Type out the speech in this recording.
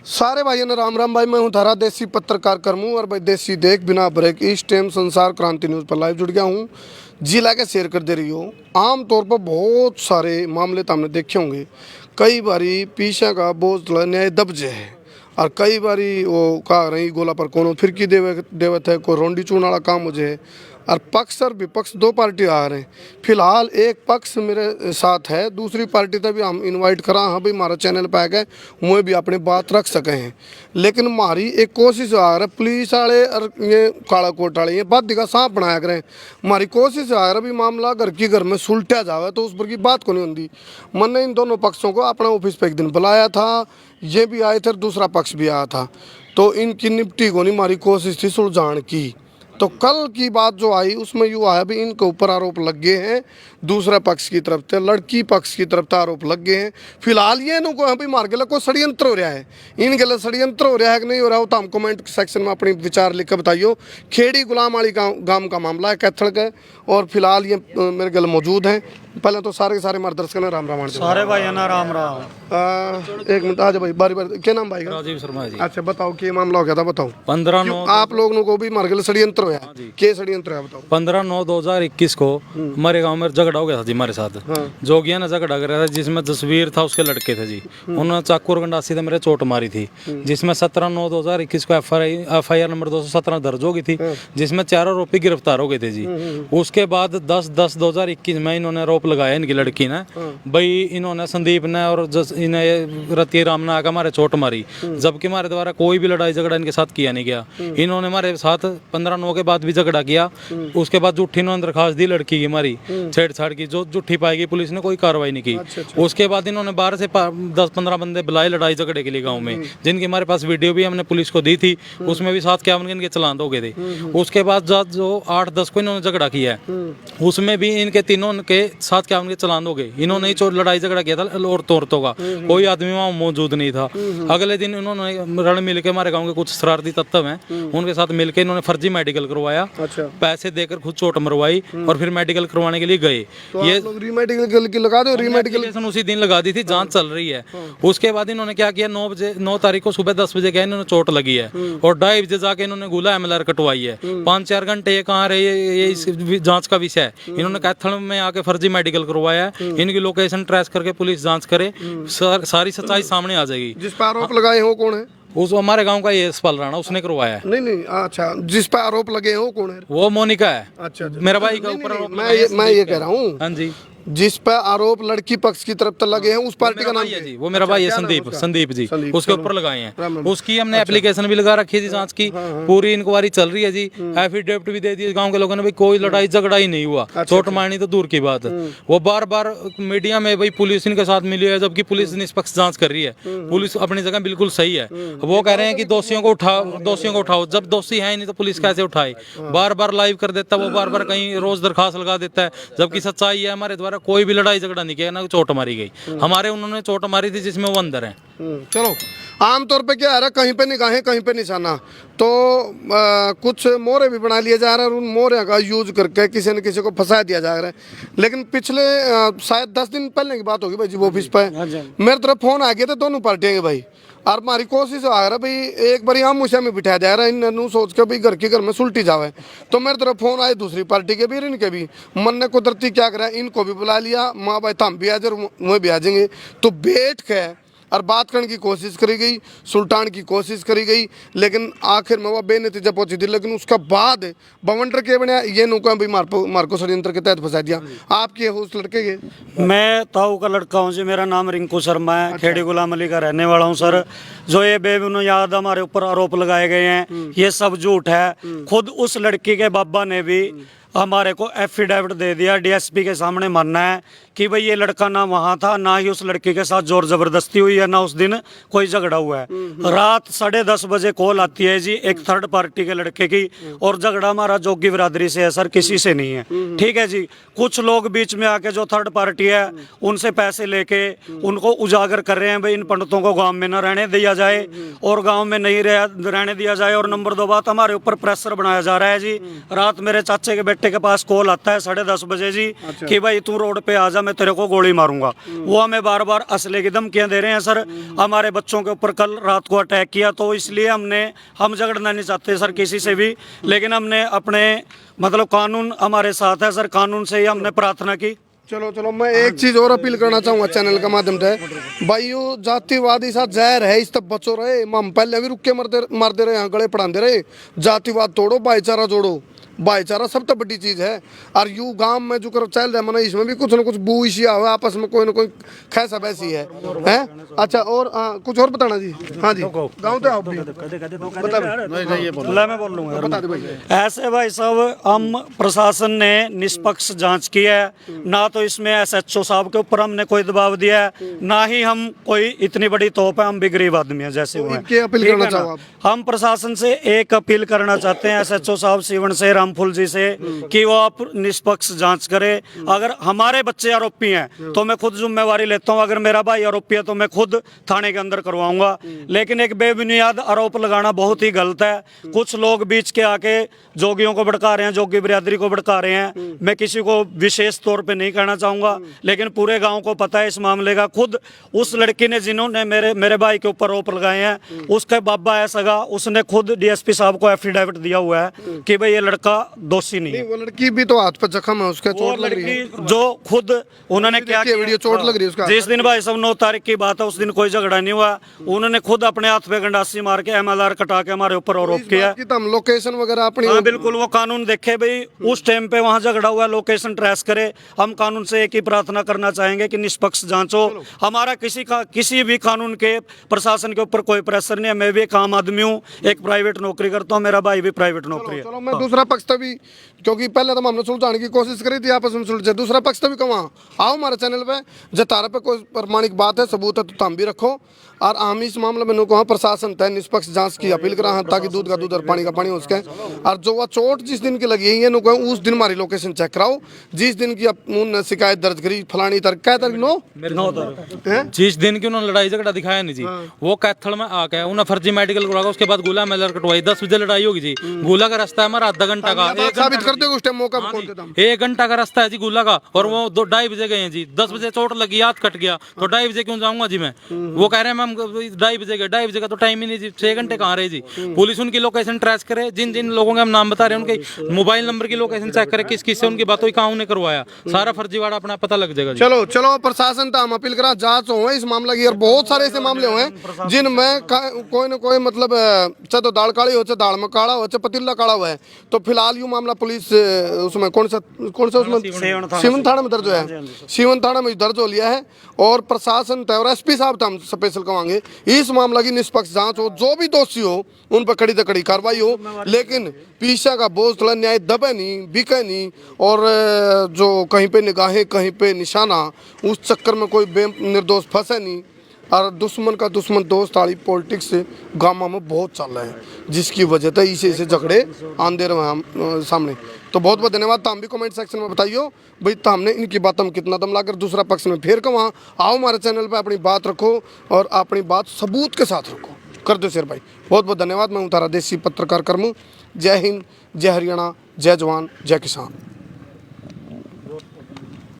सारे भाइयों ने राम राम भाई। मैं हूं धारा देसी पत्रकार करमू और भाई देसी देख बिना ब्रेक इस टाइम संसार क्रांति न्यूज़ पर लाइव जुड़ गया हूं। जिला के शेयर कर दे रही हो। आम तौर पर बहुत सारे मामले तो हमने देखे होंगे। कई बारी पीछा का बोझ न्याय दबजे है और कई बारी वो कहा रही गोला पर कोनो फिरकी देवत है, कोई रोंडी चून वाला काम हो जाए। और पक्ष और विपक्ष दो पार्टी आ रहे हैं। फिलहाल एक पक्ष मेरे साथ है, दूसरी पार्टी तक भी हम इनवाइट करा हाँ भाई हमारा चैनल पे आ गए मुझे भी अपनी बात रख सके हैं। लेकिन हमारी एक कोशिश आ रहा है पुलिस वाले और ये काला कोट वाले ये बात दिखा सांप बनाया करें। हमारी कोशिश आ रहा है भी मामला घर की घर में सुलटा जावे तो उस पर की बात को नहीं होती। मैंने इन दोनों पक्षों को अपना ऑफिस पे एक दिन बुलाया था, ये भी आए थे, दूसरा पक्ष भी आया था, तो इनकी निपटी को नहीं हमारी कोशिश थी सुलझाने की। तो कल की बात जो आई उसमें यूँ आया भी इनके ऊपर आरोप लग गए हैं, दूसरा पक्ष की तरफ से, लड़की पक्ष की तरफ से आरोप लग गए हैं। फिलहाल ये इनको अभी मार के कोई षड्यंत्र हो रहा है, इनके लिए षड्यंत्र हो रहा है कि नहीं हो रहा हो तो हम कमेंट सेक्शन में अपनी विचार लिख कर बताइयो। खेड़ी गुलाम वाली गांव का मामला है कैथल का, और फिलहाल ये मेरे गल मौजूद हैं। पहले तो सारे के सारे हमारे दर्शक ने राम राम सारे भाई ना राम राम। एक मिनट आ जाओ भाई, बारी बारी क्या नाम भाई का? राजीव शर्मा जी। अच्छा बताओ क्या मामला हो गया था, बताओ। 15/9 आप लोगों को भी मार के षड्यंत्र हुआ है, क्या षड्यंत्र है बताओ। 15/9/2021 को हमारे गांव में झगड़ा हो गया था जी हमारे साथ। जोगिया ने झगड़ा कर रहा था जिसमें जसवीर था उसके लड़के थे जी। उन्होंने चाकू और गंडासी से मेरे चोट मारी थी, जिसमें 17/9/2021 को FIR नंबर 217 दर्ज हो गई थी, जिसमें 4 आरोपी गिरफ्तार हो गए थे जी। उसके बाद 10/10/2021 में इन्होंने आरोप लगाया इनकी लड़की ने भाई इन्होंने संदीप ने और इन्हें रतिया राम ने आकर हमारे चोट मारी, जबकि हमारे द्वारा कोई भी लड़ाई झगड़ा इनके साथ किया नहीं गया। इन्होंने हमारे साथ 15/9 के बाद भी झगड़ा किया। उसके बाद झूठी इन्होंने दरखास्त दी लड़की की हमारी छेड़छाड़ की, जो झूठी पाएगी पुलिस ने कोई कार्रवाई नहीं की। उसके बाद इन्होंने 12 से 10-15 बंदे बुलाए लड़ाई झगड़े के लिए गाँव में, जिनकी हमारे पास वीडियो भी हमने पुलिस को दी थी। उसमें भी 7-51 इनके चलान हो गए थे। उसके बाद जो 8-10 को इन्होंने झगड़ा किया है उसमें भी इनके तीनों के 7-51 के चलान हो गए। इन्होंने ही लड़ाई झगड़ा किया था औरतों का, कोई आदमी वहाँ मौजूद नहीं था। अगले दिन इन्होंने रण मिल के हमारे गाँव के कुछ शरारती तत्व हैं उनके साथ मिलकर इन्होंने फर्जी मेडिकल करवाया। पैसे देकर खुद चोट मरवाई और फिर मेडिकल करवाने के लिए गए। तो ये रीमेडिकल लगा दो, रीमेडिकल उसी दिन लगा दी थी, जांच चल रही है। उसके बाद इन्होंने क्या किया, 9 तारीख को सुबह 10 बजे गए, इन्होंने चोट लगी है और 2:30 बजे जाके इन्होंने गोला MLR कटवाई है। 5-4 घंटे ये कहाँ रहे, ये इस जांच का विषय है। इन्होंने कैथल में आके फर्जी मेडिकल करवाया है। इनकी लोकेशन ट्रेस करके पुलिस जांच करे, सारी सच्चाई सामने आ जाएगी। जिस पर आरोप लगाए हो कौन है? उस हमारे गांव का ये यशपाल राणा, उसने करवाया है। नहीं अच्छा, जिस पर आरोप लगे हो कौन है? वो मोनिका है। अच्छा मेरा भाई का ऊपर मैं ये कह रहा हूँ, हाँ जी, जिस पर आरोप लड़की पक्ष की तरफ तक लगे हैं उस पार्टी का नाम है जी। वो मेरा भाई है संदीप जी, उसके ऊपर लगाए हैं। उसकी हमने एप्लीकेशन भी लगा रखी है जी, जांच की पूरी इंक्वायरी चल रही है जी। एफिडेविट भी दे दिए गांव के लोगों ने, भाई कोई लड़ाई झगड़ा ही नहीं हुआ, चोट मारनी तो दूर की बात। वो बार मीडिया में भाई पुलिस इनके साथ मिली है, जबकि पुलिस निष्पक्ष जांच कर रही है। पुलिस अपनी जगह बिल्कुल सही है। वो कह रहे हैं कि दोषियों को उठाओ, जब दोषी है नहीं तो पुलिस कैसे उठाए। बार लाइव कर देता है वो, बार कहीं रोज दरखास्त लगा देता है, जबकि सच्चाई है हमारे द्वारा कोई भी लड़ाई झगड़ा नहीं किया, ना चोट मारी गई। हमारे उन्होंने चोट मारी थी जिसमें वो अंदर है। चलो आमतौर पे क्या है रहा, कहीं पे निगाहें कहीं पे निशाना, तो कुछ मोहरे भी बना लिए जा रहे हैं और उन मोहरे का यूज करके किसी न किसी को फंसा दिया जा रहा है। लेकिन पिछले शायद 10 दिन पहले की बात होगी भाई जी, वो ऑफिस पे मेरे तरफ फोन आ गए थे दोनों पार्टियों के भाई, और हमारी कोशिश आ रहा भाई एक बार हम मुझे में बिठाया जा रहा है इन सोच के भाई घर के घर में सुलटी जावे। तो मेरे तरफ फोन आए दूसरी पार्टी के भी, इनके भी मन ने कुदरती क्या करा, इनको भी बुला लिया, माँ भाई हम भी आ जाए वह भी आ जाएंगे। तो बैठ के और बात करने की कोशिश करी गई, सुल्तान की कोशिश करी गई, लेकिन आखिर में वह बेनतीजा पहुंची थी। लेकिन उसका बाद बवंडर के बने ये नौका भी मार्को षड्यंत्र के तहत फंसा दिया। आपके उस लड़के के? मैं ताऊ का लड़का हूँ जी, मेरा नाम रिंकू शर्मा है। खेड़ी गुलाम अली का रहने वाला हूँ सर। जो ये बेबुनियाद हमारे ऊपर आरोप लगाए गए हैं ये सब झूठ है। खुद उस लड़की के बाबा ने भी हमारे को एफिडेविट दे दिया, DSP के सामने मानना है कि भाई ये लड़का ना वहाँ था, ना ही उस लड़की के साथ जोर जबरदस्ती हुई है, ना उस दिन कोई झगड़ा हुआ है। रात 10:30 बजे कॉल आती है जी एक थर्ड पार्टी के लड़के की, और झगड़ा हमारा जोगी बिरादरी से है सर, किसी से नहीं है। ठीक है जी, कुछ लोग बीच में आके जो थर्ड पार्टी है उनसे पैसे लेके उनको उजागर कर रहे हैं भाई इन पंडितों को गाँव में न रहने दिया जाए और गाँव में नहीं रहने दिया जाए। और नंबर 2 बात, हमारे ऊपर प्रेशर बनाया जा रहा है जी। रात मेरे चाचे के बेटे के पास कॉल आता है 10:30 बजे जी कि भाई तू रोड पे आ जा, मैं तेरे को गोली मारूंगा। वो हमें बार बार असले की धमकियां दे रहे हैं सर। हमारे बच्चों के ऊपर कल रात को अटैक किया, तो इसलिए हम झगड़ना नहीं चाहते सर किसी से भी, लेकिन हमने अपने मतलब कानून हमारे साथ है सर, कानून से ही हमने प्रार्थना की। चलो चलो, मैं एक चीज और अपील करना चाहूंगा चैनल के माध्यम से, भाइयों जातिवाद इस जहर है, इस तब बचो रहे। हम पहले भी रुक के मारते रहे, गले पढ़ाते रहे। जातिवाद तोड़ो, भाईचारा जोड़ो। भाईचारा सब तो बड़ी चीज है। और यू गांव में जो कर चल रहा है, मैंने इसमें भी कुछ ना कुछ बू इशिया हुआ आपस में, कोई ना कोई खैसा वैसी है। अच्छा, और कुछ और बताना जी। हाँ जी, गाँव तो आप भी मैं बोल लूंगा ऐसे भाई साहब, हम प्रशासन ने निष्पक्ष जांच की है, ना तो इसमें SHO साहब के ऊपर हमने कोई दबाव दिया है, ना ही हम कोई इतनी बड़ी तोप है। हम भी गरीब आदमी हैं जैसे हुए हैं। अपील करना चाहो आप? हम प्रशासन से एक अपील करना चाहते हैं SHO साहब सीवन से, रामफुल जी से, कि वो आप निष्पक्ष जांच करें। अगर हमारे बच्चे आरोपी हैं तो मैं खुद जिम्मेवारी लेता हूं, अगर मेरा भाई आरोपी है तो मैं खुद थाने के अंदर करवाऊंगा। लेकिन एक बेबुनियाद आरोप लगाना बहुत ही गलत है। कुछ लोग बीच के आके जोगियों को भड़का रहे हैं, जोगी बिरादरी को भड़का रहे हैं। मैं किसी को विशेष तौर पे नहीं कहना चाहूंगा, लेकिन पूरे गांव को पता है इस मामले का। खुद उस लड़की ने जिन्होंने मेरे भाई के ऊपर आरोप लगाए हैं, उसके बाबा है सगा, उसने खुद DSP साहब को एफिडेविट दिया हुआ है कि भाई ये लड़का दोषी नहीं है। वो लड़की भी तो हाथ पर जख्म है, उसके चोट लग रही है। जो खुद उन्होंने क्या किया, वीडियो चोट लग रही है उसका। जिस दिन भाई साहब 9 तारीख की बात है, उस दिन कोई झगड़ा नहीं हुआ। उन्होंने खुद अपने हाथ पे गंडासी मार के MLR कटा के हमारे ऊपर आरोप किया। हम लोकेशन वगैरह अपनी, हाँ बिल्कुल, वो कानून देखे भाई, उस टाइम पे वहाँ झगड़ा हुआ, लोकेशन ट्रेस करे। हम कानून से एक ही प्रार्थना करना चाहेंगे कि निष्पक्ष जांच हो। हमारा किसी भी कानून के प्रशासन के ऊपर कोई प्रेशर नहीं है। मैं भी एक आम आदमी हूँ, एक प्राइवेट नौकरी करता हूँ, मेरा भाई भी प्राइवेट नौकरी है। चलो मैं दूसरा पक्ष तभी, क्योंकि पहले तो हमने सुलझाने की कोशिश करी थी, आपस में सुलझे। दूसरा पक्ष तभी कमा आओ हमारे चैनल पे, जब तारा पे कोई प्रमाणिक बात है, सबूत है, तो हम भी रखो। और हम इस मामले में कहा प्रशासन तय निष्पक्ष जांच की अपील करा, ताकि दूध का दूध और पानी का पानी हो सके। और जो वह चोट जिस दिन की लगी है, उस दिन हमारी लोकेशन चेक कराओ। जिस दिन की उन्होंने शिकायत दर्ज करी फलानी तारीख, क्या तारीख 9 जिस दिन की उन्होंने लड़ाई झगड़ा दिखाया नहीं जी, वो कैथल में आके उन्हें फर्जी मेडिकल करवाया, उसके बाद गोला मेलर कटवाई। 10 बजे लड़ाई होगी जी। गोला का रास्ता है हमारा आधा घंटा का, साबित करते हो उस टाइम मौका 1 घंटा का रास्ता है जी गोला का, और वो 2-2:30 बजे गए हैं जी। 10 बजे चोट लगी, हाथ कट गया, तो 2:30 बजे क्यों जाऊंगा जी मैं? वो कह रहे हैं मैम 2:30 बजे गए, 2:30 बजे का तो टाइम ही नहीं जी। 6 घंटे कहाँ रहे जी? पुलिस उनकी लोकेशन ट्रेस करे, जिन जिन लोगों के हम नाम बता रहे हैं उनके मोबाइल नंबर की लोकेशन चेक करे, किस किस से उनकी बात हुई, कहाँ उन्हें करवाया, सारा फर्जीवाड़ा अपना पता लग जाएगा जी। चलो चलो, प्रशासन तो हम अपील करा जांच हो इस मामले की। और बहुत सारे ऐसे मामले हुए हैं जिनमें कोई ना कोई मतलब चाहे तो दाल काली हो, चाहे दाल में काला हो, चाहे पतीला काला हुआ है। तो फिलहाल यू मामला पुलिस उसमें कौन सा उसमें सीवन थाना में दर्ज है, सीवन थाना में दर्ज हो लिया है। और प्रशासन और SP साहब तो हम स्पेशल कहेंगे इस मामला की निष्पक्ष जांच हो, जो भी दोषी हो उन पर कड़ी से कड़ी कार्रवाई हो। लेकिन पीछा का बोझ थोड़ा न्याय दबे नहीं, बिके नहीं, और जो कहीं पे निगाहें कहीं पे निशाना, उस चक्कर में कोई निर्दोष फंसे नहीं। और दुश्मन का दुश्मन दोस्त वाली पॉलिटिक्स गाँव में बहुत चल रहा है, जिसकी वजह से इसे झगड़े आंदे रहे हम सामने। तो बहुत बहुत धन्यवाद। तो हम भी कमेंट सेक्शन में बताइयो भाई, तो हमने इनकी बात हम कितना दम लाकर दूसरा पक्ष में फिर वहाँ आओ हमारे चैनल पे अपनी बात रखो, और अपनी बात सबूत के साथ रखो। कर दो शेर भाई। बहुत बहुत धन्यवाद। मैं हूँ तारा देसी पत्रकार कर्मू। जय हिंद, जय हरियाणा, जय जवान, जय किसान।